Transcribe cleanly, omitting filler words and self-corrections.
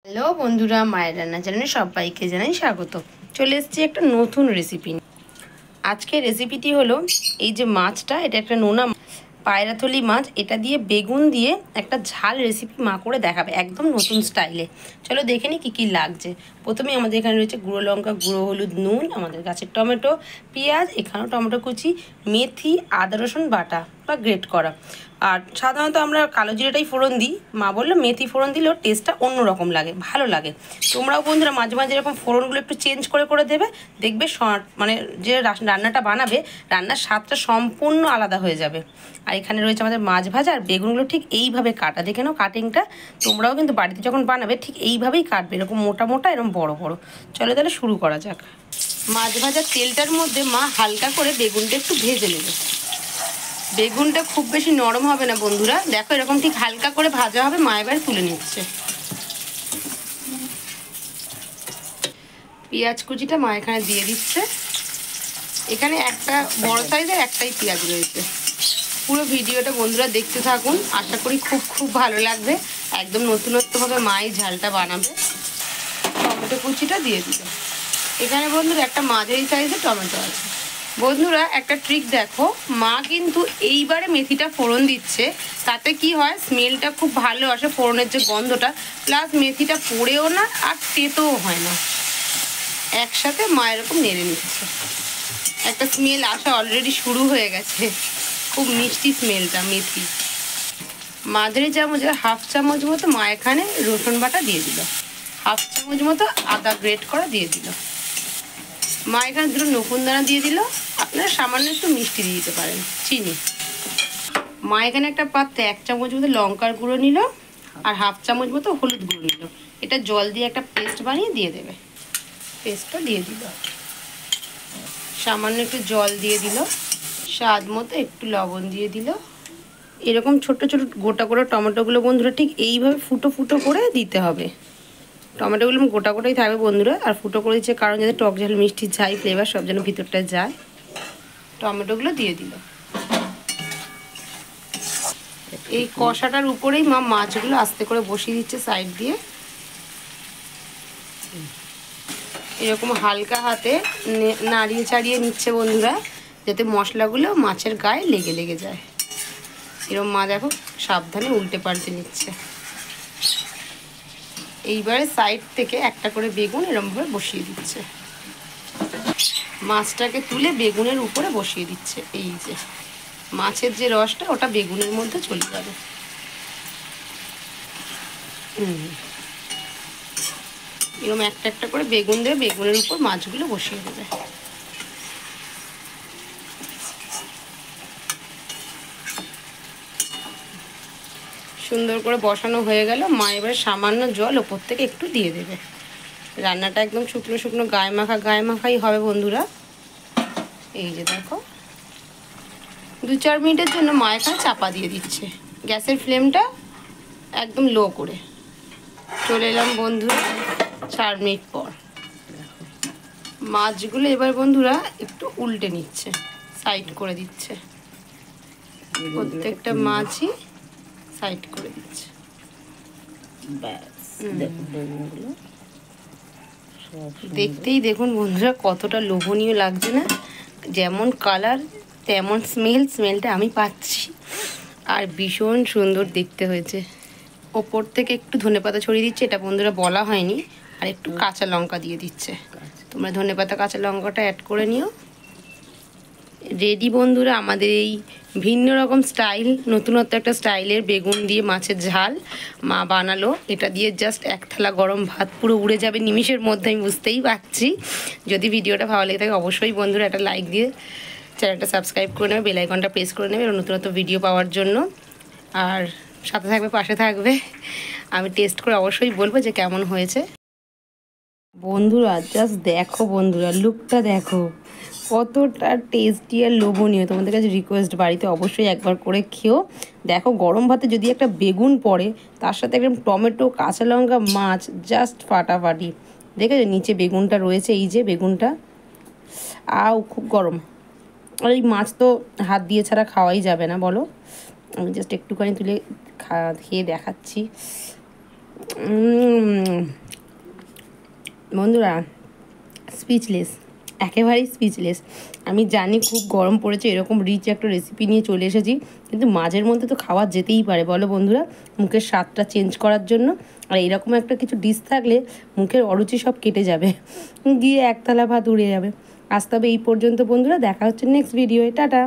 Hello বন্ধুরা, মায়ের রান্না চ্যানেলে সবাইকে জানাই স্বাগত। চলে এসেছি একটা নতুন রেসিপি। আজকের রেসিপিটি হলো এই যে মাছটা, এটা একটা নোনা পায়রাথলি মাছ, এটা দিয়ে বেগুন দিয়ে একটা ঝাল রেসিপি মা করে দেখাবে একদম নতুন স্টাইলে। চলো দেখে নিই কী কী লাগছে। প্রথমে আমাদের এখানে রয়েছে গুঁড়ো লঙ্কা, গুঁড়ো হলুদ, নুন, আমাদের গাছের টমেটো, পেঁয়াজ, এখানেও টমেটো কুচি, মেথি, আদা রসুন বাটা বা গ্রেট করা। আর সাধারণত আমরা কালো জিরেটাই ফোড়ন দিই। মা বললো মেথি ফোড়ন দিলেও টেস্টটা অন্যরকম লাগে, ভালো লাগে। তোমরাও বন্ধুরা মাঝে মাঝে এরকম ফোড়নগুলো একটু চেঞ্জ করে করে দেবে, দেখবে মানে যে রান্নাটা বানাবে, রান্নার স্বাদটা সম্পূর্ণ আলাদা হয়ে যাবে। আর এখানে রয়েছে আমাদের মাছ ভাজা, আর বেগুনগুলো ঠিক এইভাবে কাটা, দেখে নাও কাটিংটা। তোমরাও কিন্তু বাড়িতে যখন বানাবে ঠিক এইভাবেই কাটবে, এরকম মোটা মোটা, এরকম বড় বড়। চলো তাহলে শুরু করা যাক। মাছ ভাজার তেলটার মধ্যে মা হালকা করে বেগুনটা একটু ভেজে নেবে। বেগুনটা খুব বেশি নরম হবে না বন্ধুরা, দেখো এরকম ঠিক হালকা করে ভাজা হবে। মা এবার তুলে নিচ্ছে। পেঁয়াজ কুচিটা মা এখানে দিয়ে দিচ্ছে। এখানে একটা বড় সাইজের একটাই পেঁয়াজ রয়েছে। পুরো ভিডিওটা বন্ধুরা দেখতে থাকুন, আশা করি খুব ভালো লাগবে। একদম নতুনত্বভাবে মাই ঝালটা বানাবে। টমেটো কুচিটা দিয়ে দিল। এখানে বন্ধুরা একটা মাঝারি সাইজের টমেটো আছে। বন্ধুরা একটা ট্রিক দেখো, মা কিন্তু এইবারে মেথিটা ফোড়ন দিচ্ছে, তাতে কি হয় স্মেলটা খুব ভালো আসে, ফোড়নের যে গন্ধটা, প্লাস মেথিটা পোড়েও না আর তেতোও হয় না। একসাথে মা এরকম নেড়ে নিচ্ছে। একটা স্মেল আসা অলরেডি শুরু হয়ে গেছে, খুব মিষ্টি স্মেলটা মেথি। মাঝারি চামচের হাফ চামচ মতো মা এখানে রসুন বাটা দিয়ে দিল, হাফ চামচ মতো আদা গ্রেট করা দিয়ে দিল। মা এখানে দুটো নকুনদানা দিয়ে দিল। আপনারা সামান্য একটু মিষ্টি দিয়ে দিতে পারেন, চিনি। মা এখানে একটা পাত্রে 1 চামচ মতো লঙ্কার গুঁড়ো নিল আর হাফ চামচ মতো হলুদ গুঁড়ো নিল। এটা জল দিয়ে একটা পেস্ট বানিয়ে দিয়ে দেবে। পেস্টটা দিয়ে দিল। সামান্য একটু জল দিয়ে দিল, স্বাদ মতো একটু লবণ দিয়ে দিল। এরকম ছোট ছোট গোটা গোটা টমেটোগুলো বন্ধুরা ঠিক এইভাবে ফুটো ফুটো করে দিতে হবে। টমেটোগুলো গোটা গোটাই থাকবে বন্ধুরা। আর ফুটো করে দিচ্ছে কারণ যাতে টক ঝাল মিষ্টি ঝাই ফ্লেভার সব যেন ভিতরটা যায়। টমেটোগুলো দিয়ে দিল। এই কষাটার উপরেই মা মাছগুলো আস্তে করে বসিয়ে দিচ্ছে সাইড দিয়ে। এরকম হালকা হাতে নাড়িয়ে চাড়িয়ে নিচ্ছে বন্ধুরা, যাতে মশলাগুলো মাছের গায়ে লেগে লেগে যায়। এরকম মা দেখো সাবধানে উল্টে পাল্টে নিচ্ছে। এইবারে সাইড থেকে একটা করে বেগুন এরকমভাবে বসিয়ে দিচ্ছে। মাছটাকে তুলে বেগুনের উপরে বসিয়ে দিচ্ছে। এই যে মাছের যে রসটা ওটা বেগুনের মধ্যে চলে যাবে। এরকম একটা একটা করে বেগুন দেবে, বেগুনের উপর মাছগুলো বসিয়ে দেবে। সুন্দর করে বসানো হয়ে গেল। মা এবার সামান্য জল ওপর থেকে একটু দিয়ে দেবে। রান্নাটা একদম শুকনো শুকনো গায়ে মাখাই হবে বন্ধুরা। এই যে দেখো 2-4 মিনিটের জন্য মা এখানে চাপা দিয়ে দিচ্ছে। গ্যাসের ফ্লেমটা একদম লো করে। চলে এলাম বন্ধুরা 4 মিনিট পর। মাছগুলো এবার বন্ধুরা একটু উল্টে নিচ্ছে, সাইড করে দিচ্ছে। প্রত্যেকটা মাছই সাইড করে দিচ্ছে। দেখতেই দেখুন বন্ধুরা কতটা লোভনীয় লাগছে না? যেমন কালার তেমন স্মেলটা আমি পাচ্ছি। আর ভীষণ সুন্দর দেখতে হয়েছে। ওপর থেকে একটু ধনেপাতা ছড়িয়ে দিচ্ছে, এটা বন্ধুরা বলা হয়নি। আর একটু কাঁচা লঙ্কা দিয়ে দিচ্ছে। তোমরা ধনেপাতা কাঁচা লঙ্কাটা অ্যাড করে নিও। রেডি বন্ধুরা আমাদের এই ভিন্ন রকম স্টাইল, নতুনত্ব একটা স্টাইলের বেগুন দিয়ে মাছের ঝাল মা বানালো। এটা দিয়ে জাস্ট 1 থালা গরম ভাত পুরো উড়ে যাবে নিমিষের মধ্যে, আমি বুঝতেই পারছি। যদি ভিডিওটা ভালো লেগে থাকে অবশ্যই বন্ধুরা একটা লাইক দিয়ে চ্যানেলটা সাবস্ক্রাইব করে নেবে, বেল আইকনটা প্রেস করে নেবে নতুনত্ব ভিডিও পাওয়ার জন্য। আর সাথে থাকবে, পাশে থাকবে। আমি টেস্ট করে অবশ্যই বলবো যে কেমন হয়েছে। বন্ধুরা জাস্ট দেখো বন্ধুরা, লুকটা দেখো কতটা টেস্টি আর লোভনীয়। তোমাদের কাছে রিকোয়েস্ট, বাড়িতে অবশ্যই একবার করে খেও। দেখো গরম ভাতে যদি একটা বেগুন পড়ে, তার সাথে একদম টমেটো, কাঁচা লঙ্কা, মাছ, জাস্ট ফাটাফাটি। দেখেছো নিচে বেগুনটা রয়েছে, এই যে বেগুনটা, খুব গরম। আর এই মাছ তো হাত দিয়ে ছাড়া খাওয়াই যাবে না বলো। আমি জাস্ট একটুখানি তুলে খেয়ে দেখাচ্ছি। বন্ধুরা স্পিচলেস, একেবারেই স্পিচলেস। আমি জানি খুব গরম পড়েছে, এরকম রিচ একটা রেসিপি নিয়ে চলে এসেছি, কিন্তু মাঝের মধ্যে তো খাওয়া যেতেই পারে বলো বন্ধুরা, মুখের স্বাদটা চেঞ্জ করার জন্য। আর এরকম একটা কিছু ডিশ থাকলে মুখের অরুচি সব কেটে যাবে, গিয়ে একতলা ভাত উড়ে যাবে। আজ তবে এই পর্যন্ত বন্ধুরা, দেখা হচ্ছে নেক্সট ভিডিওয়ে, টাটা।